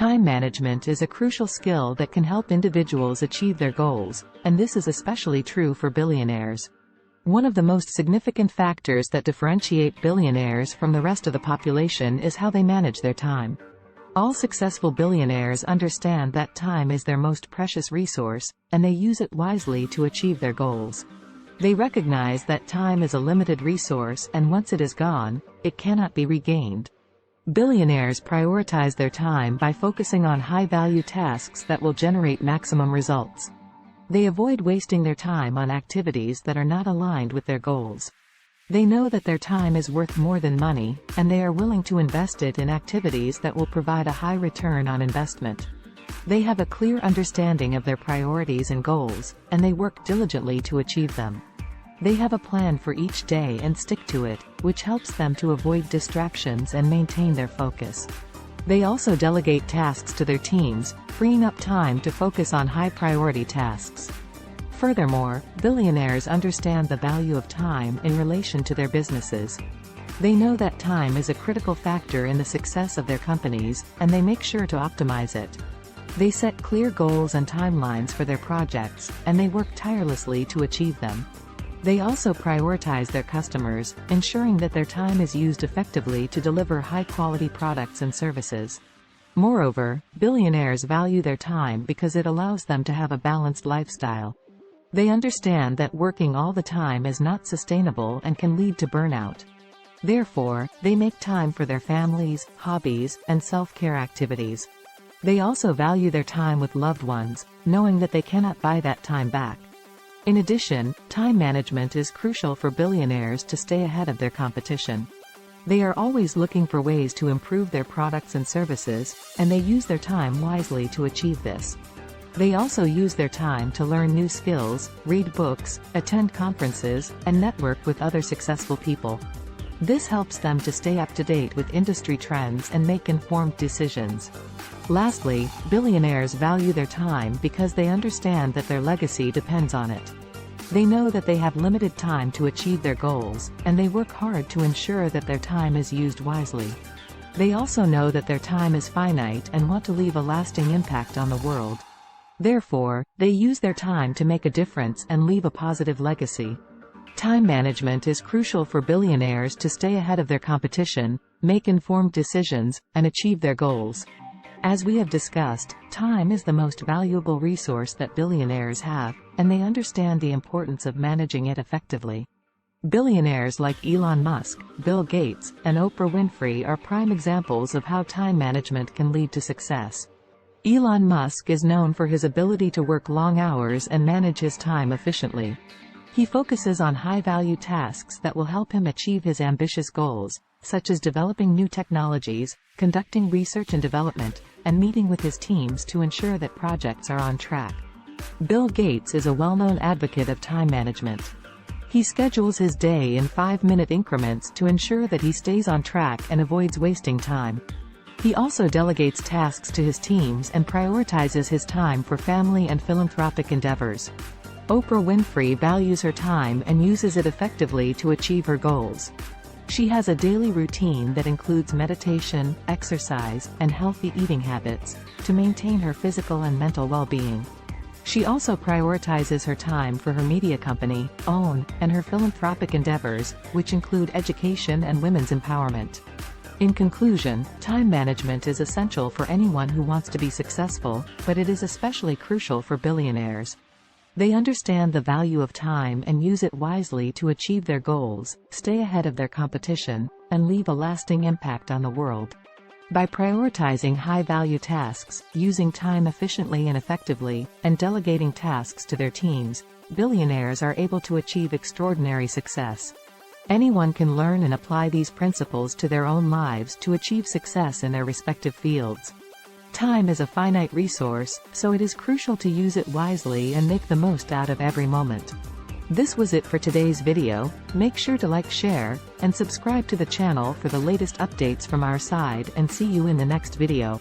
Time management is a crucial skill that can help individuals achieve their goals, and this is especially true for billionaires. One of the most significant factors that differentiate billionaires from the rest of the population is how they manage their time. All successful billionaires understand that time is their most precious resource, and they use it wisely to achieve their goals. They recognize that time is a limited resource, and once it is gone, it cannot be regained. Billionaires prioritize their time by focusing on high-value tasks that will generate maximum results. They avoid wasting their time on activities that are not aligned with their goals. They know that their time is worth more than money, and they are willing to invest it in activities that will provide a high return on investment. They have a clear understanding of their priorities and goals, and they work diligently to achieve them. They have a plan for each day and stick to it, which helps them to avoid distractions and maintain their focus. They also delegate tasks to their teams, freeing up time to focus on high-priority tasks. Furthermore, billionaires understand the value of time in relation to their businesses. They know that time is a critical factor in the success of their companies, and they make sure to optimize it. They set clear goals and timelines for their projects, and they work tirelessly to achieve them. They also prioritize their customers, ensuring that their time is used effectively to deliver high-quality products and services. Moreover, billionaires value their time because it allows them to have a balanced lifestyle. They understand that working all the time is not sustainable and can lead to burnout. Therefore, they make time for their families, hobbies, and self-care activities. They also value their time with loved ones, knowing that they cannot buy that time back. In addition, time management is crucial for billionaires to stay ahead of their competition. They are always looking for ways to improve their products and services, and they use their time wisely to achieve this. They also use their time to learn new skills, read books, attend conferences, and network with other successful people. This helps them to stay up to date with industry trends and make informed decisions. Lastly, billionaires value their time because they understand that their legacy depends on it. They know that they have limited time to achieve their goals, and they work hard to ensure that their time is used wisely. They also know that their time is finite and want to leave a lasting impact on the world. Therefore, they use their time to make a difference and leave a positive legacy. Time management is crucial for billionaires to stay ahead of their competition, make informed decisions, and achieve their goals. As we have discussed, time is the most valuable resource that billionaires have, and they understand the importance of managing it effectively. Billionaires like Elon Musk, Bill Gates, and Oprah Winfrey are prime examples of how time management can lead to success. Elon Musk is known for his ability to work long hours and manage his time efficiently. He focuses on high-value tasks that will help him achieve his ambitious goals, such as developing new technologies, conducting research and development, and meeting with his teams to ensure that projects are on track. Bill Gates is a well-known advocate of time management. He schedules his day in 5-minute increments to ensure that he stays on track and avoids wasting time. He also delegates tasks to his teams and prioritizes his time for family and philanthropic endeavors. Oprah Winfrey values her time and uses it effectively to achieve her goals. She has a daily routine that includes meditation, exercise, and healthy eating habits to maintain her physical and mental well-being. She also prioritizes her time for her media company, OWN, and her philanthropic endeavors, which include education and women's empowerment. In conclusion, time management is essential for anyone who wants to be successful, but it is especially crucial for billionaires. They understand the value of time and use it wisely to achieve their goals, stay ahead of their competition, and leave a lasting impact on the world. By prioritizing high-value tasks, using time efficiently and effectively, and delegating tasks to their teams, billionaires are able to achieve extraordinary success. Anyone can learn and apply these principles to their own lives to achieve success in their respective fields. Time is a finite resource, so it is crucial to use it wisely and make the most out of every moment. This was it for today's video. Make sure to like, share, and subscribe to the channel for the latest updates from our side, and see you in the next video.